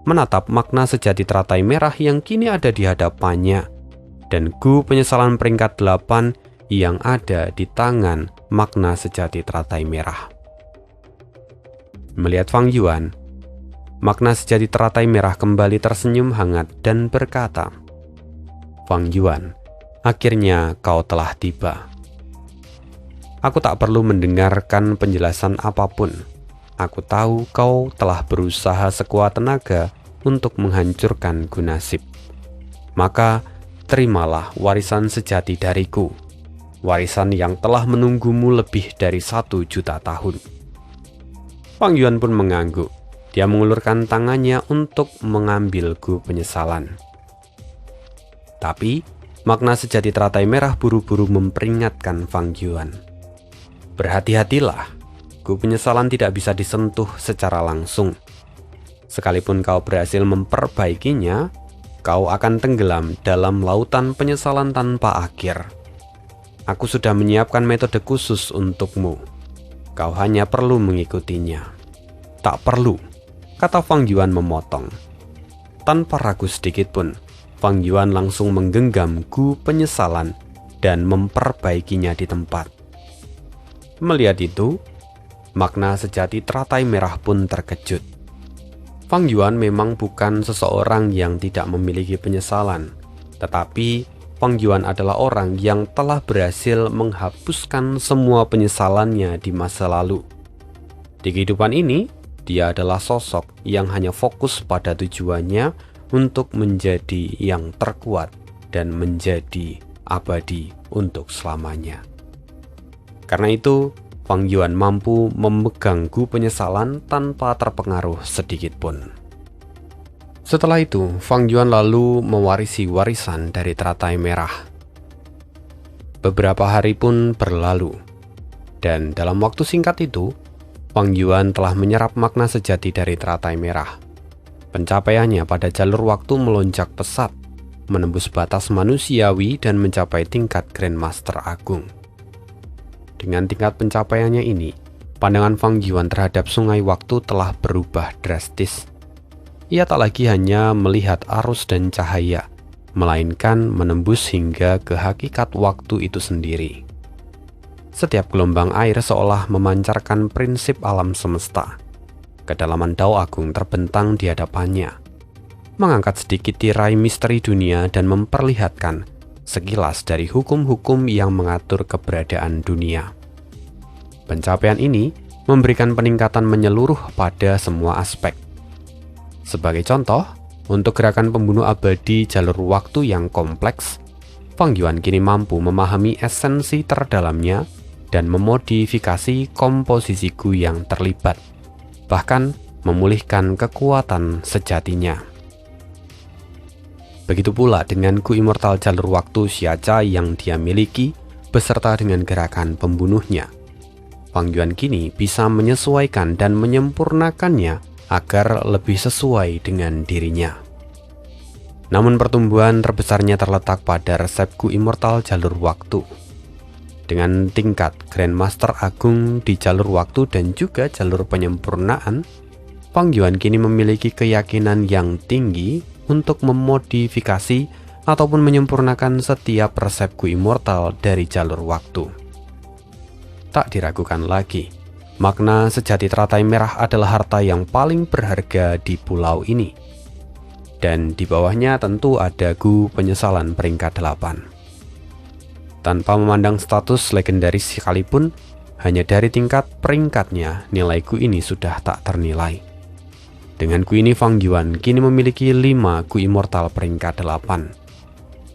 menatap makna sejati teratai merah yang kini ada di hadapannya, dan gu penyesalan peringkat 8 yang ada di tangan makna sejati teratai merah. Melihat Fang Yuan, makna sejati teratai merah kembali tersenyum hangat dan berkata, Fang Yuan, akhirnya kau telah tiba. Aku tak perlu mendengarkan penjelasan apapun. aku tahu kau telah berusaha sekuat tenaga untuk menghancurkan Gu Nasib. Maka terimalah warisan sejati dariku, warisan yang telah menunggumu lebih dari 1.000.000 tahun. Fang Yuan pun mengangguk. Dia mengulurkan tangannya untuk mengambil Gu penyesalan. Tapi makna sejati teratai merah buru-buru memperingatkan Fang Yuan. Berhati-hatilah, Gu penyesalan tidak bisa disentuh secara langsung. Sekalipun kau berhasil memperbaikinya, kau akan tenggelam dalam lautan penyesalan tanpa akhir. Aku sudah menyiapkan metode khusus untukmu. Kau hanya perlu mengikutinya. Tak perlu, kata Fang Yuan memotong. Tanpa ragu sedikit pun, Fang Yuan langsung menggenggam Gu penyesalan dan memperbaikinya di tempat. Melihat itu, makna sejati teratai merah pun terkejut. Fang Yuan memang bukan seseorang yang tidak memiliki penyesalan, tetapi Fang Yuan adalah orang yang telah berhasil menghapuskan semua penyesalannya di masa lalu. Di kehidupan ini, dia adalah sosok yang hanya fokus pada tujuannya untuk menjadi yang terkuat dan menjadi abadi untuk selamanya. Karena itu, Fang Yuan mampu memegang Gu penyesalan tanpa terpengaruh sedikit pun. Setelah itu, Fang Yuan lalu mewarisi warisan dari teratai merah. Beberapa hari pun berlalu, dan dalam waktu singkat itu, Fang Yuan telah menyerap makna sejati dari teratai merah. Pencapaiannya pada jalur waktu melonjak pesat, menembus batas manusiawi dan mencapai tingkat Grandmaster Agung. Dengan tingkat pencapaiannya ini, pandangan Fang Yuan terhadap sungai waktu telah berubah drastis. Ia tak lagi hanya melihat arus dan cahaya, melainkan menembus hingga ke hakikat waktu itu sendiri. Setiap gelombang air seolah memancarkan prinsip alam semesta. Kedalaman Dao Agung terbentang di hadapannya, mengangkat sedikit tirai misteri dunia dan memperlihatkan sekilas dari hukum-hukum yang mengatur keberadaan dunia. Pencapaian ini memberikan peningkatan menyeluruh pada semua aspek. Sebagai contoh, untuk gerakan pembunuh abadi jalur waktu yang kompleks, Fang Yuan kini mampu memahami esensi terdalamnya dan memodifikasi komposisi Gu yang terlibat, bahkan memulihkan kekuatan sejatinya. Begitu pula dengan Gu immortal jalur waktu Xiacha yang dia miliki beserta dengan gerakan pembunuhnya. Fang Yuan kini bisa menyesuaikan dan menyempurnakannya agar lebih sesuai dengan dirinya. Namun pertumbuhan terbesarnya terletak pada resep Gu immortal jalur waktu. Dengan tingkat Grandmaster Agung di jalur waktu dan juga jalur penyempurnaan, Fang Yuan kini memiliki keyakinan yang tinggi untuk memodifikasi ataupun menyempurnakan setiap resep Gu immortal dari jalur waktu. Tak diragukan lagi, makna sejati teratai merah adalah harta yang paling berharga di pulau ini. Dan di bawahnya tentu ada Gu penyesalan peringkat 8. Tanpa memandang status legendaris sekalipun, hanya dari tingkat peringkatnya, nilai Gu ini sudah tak ternilai. Dengan Gu ini, Fang Yuan kini memiliki 5 Gu immortal peringkat 8.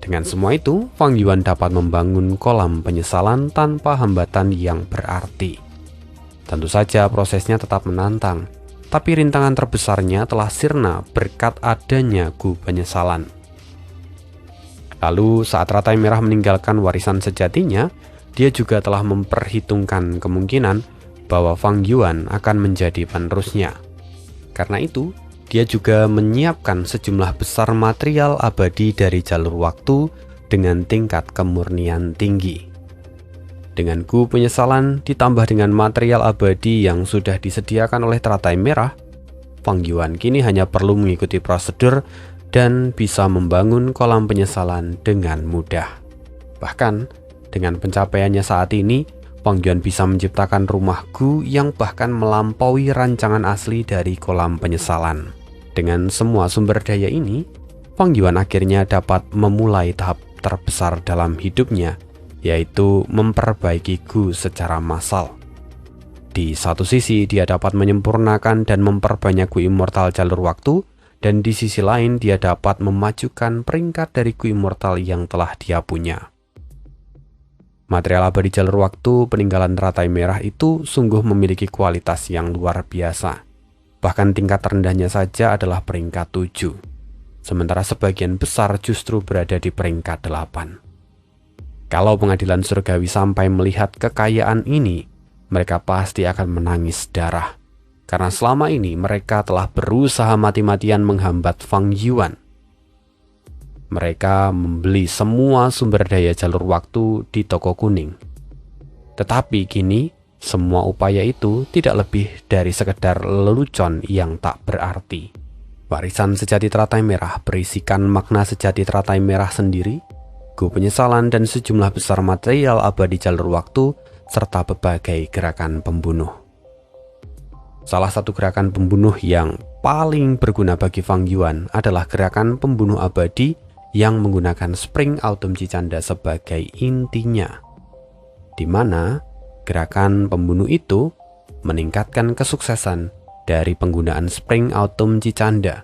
Dengan semua itu, Fang Yuan dapat membangun kolam penyesalan tanpa hambatan yang berarti. Tentu saja prosesnya tetap menantang, tapi rintangan terbesarnya telah sirna berkat adanya Gu penyesalan. Lalu saat teratai merah meninggalkan warisan sejatinya, dia juga telah memperhitungkan kemungkinan bahwa Fang Yuan akan menjadi penerusnya. Karena itu, dia juga menyiapkan sejumlah besar material abadi dari jalur waktu dengan tingkat kemurnian tinggi. Dengan Gu penyesalan ditambah dengan material abadi yang sudah disediakan oleh teratai merah, Fang Yuan kini hanya perlu mengikuti prosedur dan bisa membangun kolam penyesalan dengan mudah. Bahkan, dengan pencapaiannya saat ini, Fang Yuan bisa menciptakan rumah Gu yang bahkan melampaui rancangan asli dari kolam penyesalan. Dengan semua sumber daya ini, Fang Yuan akhirnya dapat memulai tahap terbesar dalam hidupnya, yaitu memperbaiki Gu secara massal. Di satu sisi dia dapat menyempurnakan dan memperbanyak Gu Immortal jalur waktu, dan di sisi lain dia dapat memajukan peringkat dari Gu Immortal yang telah dia punya. Material abadi jalur waktu peninggalan teratai merah itu sungguh memiliki kualitas yang luar biasa. Bahkan tingkat terendahnya saja adalah peringkat 7. Sementara sebagian besar justru berada di peringkat 8. Kalau pengadilan surgawi sampai melihat kekayaan ini, mereka pasti akan menangis darah. Karena selama ini mereka telah berusaha mati-matian menghambat Fang Yuan. Mereka membeli semua sumber daya jalur waktu di toko kuning. Tetapi kini, semua upaya itu tidak lebih dari sekedar lelucon yang tak berarti. Warisan sejati teratai merah berisikan makna sejati teratai merah sendiri, Gu penyesalan dan sejumlah besar material abadi jalur waktu, serta berbagai gerakan pembunuh. Salah satu gerakan pembunuh yang paling berguna bagi Fang Yuan adalah gerakan pembunuh abadi yang menggunakan Spring Autumn Cicanda sebagai intinya, di mana gerakan pembunuh itu meningkatkan kesuksesan dari penggunaan Spring Autumn Cicanda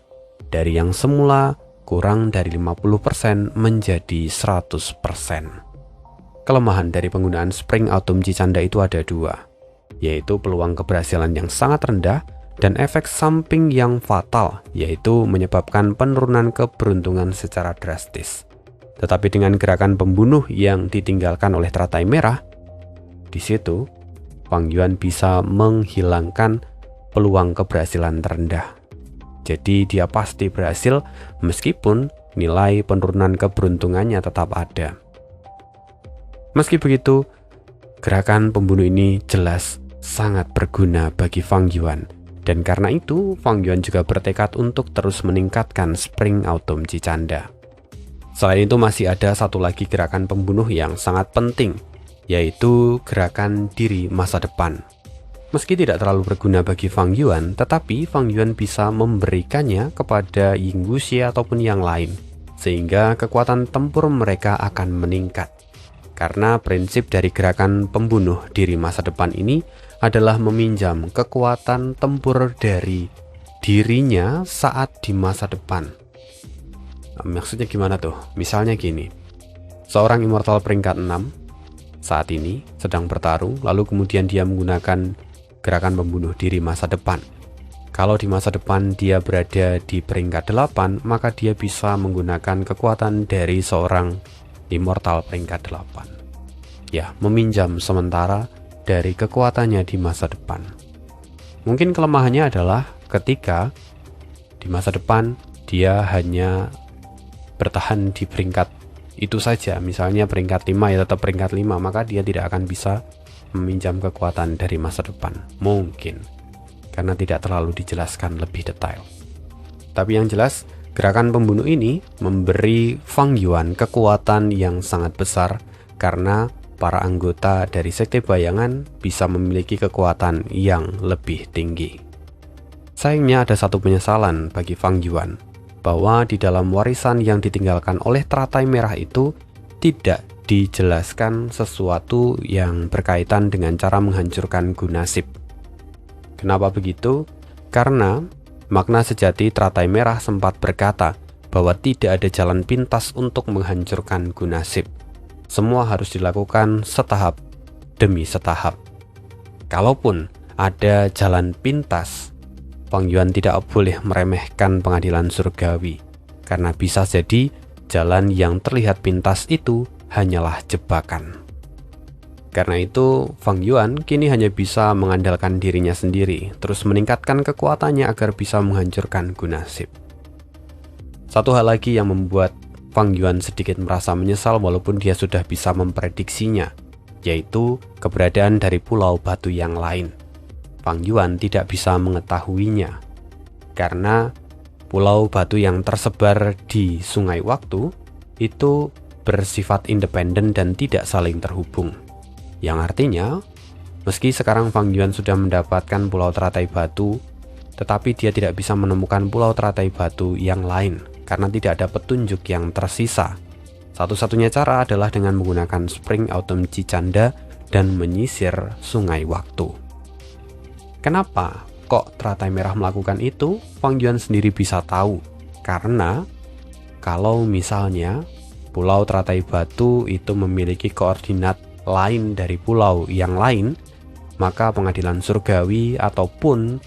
dari yang semula kurang dari 50% menjadi 100%. Kelemahan dari penggunaan Spring Autumn Cicanda itu ada dua, yaitu peluang keberhasilan yang sangat rendah dan efek samping yang fatal, yaitu menyebabkan penurunan keberuntungan secara drastis. Tetapi dengan gerakan pembunuh yang ditinggalkan oleh teratai merah, di situ Fang Yuan bisa menghilangkan peluang keberhasilan terendah. Jadi dia pasti berhasil meskipun nilai penurunan keberuntungannya tetap ada. Meski begitu, gerakan pembunuh ini jelas sangat berguna bagi Fang Yuan. Dan karena itu, Fang Yuan juga bertekad untuk terus meningkatkan Spring Autumn Cicanda. Selain itu masih ada satu lagi gerakan pembunuh yang sangat penting, yaitu gerakan diri masa depan. Meski tidak terlalu berguna bagi Fang Yuan, tetapi Fang Yuan bisa memberikannya kepada Ying Wuxie ataupun yang lain, sehingga kekuatan tempur mereka akan meningkat. Karena prinsip dari gerakan pembunuh diri masa depan ini adalah meminjam kekuatan tempur dari dirinya saat di masa depan. Maksudnya gimana tuh? Misalnya gini, seorang immortal peringkat 6 saat ini sedang bertarung, lalu kemudian dia menggunakan gerakan pembunuh diri masa depan. Kalau di masa depan dia berada di peringkat 8, maka dia bisa menggunakan kekuatan dari seorang immortal peringkat 8. Ya, meminjam sementara dari kekuatannya di masa depan. Mungkin kelemahannya adalah ketika di masa depan dia hanya bertahan di peringkat itu saja, misalnya peringkat 5 ya tetap peringkat 5, maka dia tidak akan bisa meminjam kekuatan dari masa depan. Mungkin karena tidak terlalu dijelaskan lebih detail. Tapi yang jelas, gerakan pembunuh ini memberi Fang Yuan kekuatan yang sangat besar karena para anggota dari Sekte Bayangan bisa memiliki kekuatan yang lebih tinggi. Sayangnya ada satu penyesalan bagi Fang Yuan, bahwa di dalam warisan yang ditinggalkan oleh teratai merah itu tidak dijelaskan sesuatu yang berkaitan dengan cara menghancurkan Gu Nasib. Kenapa begitu? Karena makna sejati teratai merah sempat berkata bahwa tidak ada jalan pintas untuk menghancurkan Gu Nasib. Semua harus dilakukan setahap demi setahap. Kalaupun ada jalan pintas, Fang Yuan tidak boleh meremehkan pengadilan surgawi, karena bisa jadi jalan yang terlihat pintas itu hanyalah jebakan. Karena itu, Fang Yuan kini hanya bisa mengandalkan dirinya sendiri, terus meningkatkan kekuatannya agar bisa menghancurkan Gu Nasib. Satu hal lagi yang membuat Fang Yuan sedikit merasa menyesal walaupun dia sudah bisa memprediksinya, yaitu keberadaan dari pulau batu yang lain. Fang Yuan tidak bisa mengetahuinya, karena pulau batu yang tersebar di sungai waktu itu bersifat independen dan tidak saling terhubung. Yang artinya, meski sekarang Fang Yuan sudah mendapatkan pulau teratai batu, tetapi dia tidak bisa menemukan pulau teratai batu yang lain, karena tidak ada petunjuk yang tersisa. Satu-satunya cara adalah dengan menggunakan Spring Autumn Cicanda dan menyisir sungai waktu. Kenapa kok teratai merah melakukan itu? Fang Yuan sendiri bisa tahu. Karena kalau misalnya pulau teratai batu itu memiliki koordinat lain dari pulau yang lain, maka pengadilan surgawi ataupun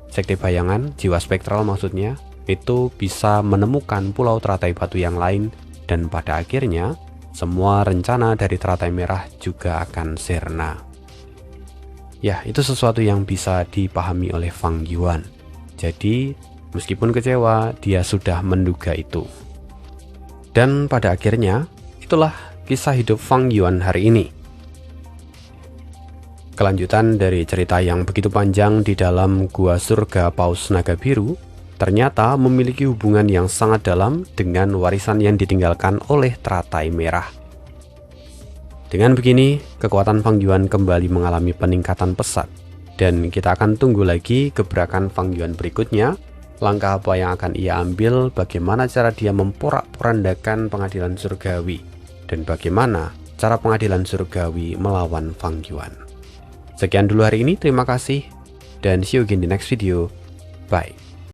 sekte bayangan, jiwa spektral maksudnya, itu bisa menemukan pulau teratai batu yang lain, dan pada akhirnya semua rencana dari teratai merah juga akan sirna. Ya, itu sesuatu yang bisa dipahami oleh Fang Yuan. Jadi, meskipun kecewa, dia sudah menduga itu. Dan pada akhirnya, itulah kisah hidup Fang Yuan hari ini. Kelanjutan dari cerita yang begitu panjang di dalam Gua Surga Paus Naga Biru, ternyata memiliki hubungan yang sangat dalam dengan warisan yang ditinggalkan oleh teratai merah. Dengan begini, kekuatan Fang Yuan kembali mengalami peningkatan pesat, dan kita akan tunggu lagi gebrakan Fang Yuan berikutnya, langkah apa yang akan ia ambil, bagaimana cara dia memporak-porandakan pengadilan surgawi, dan bagaimana cara pengadilan surgawi melawan Fang Yuan. Sekian dulu hari ini, terima kasih, dan see you again di next video. Bye.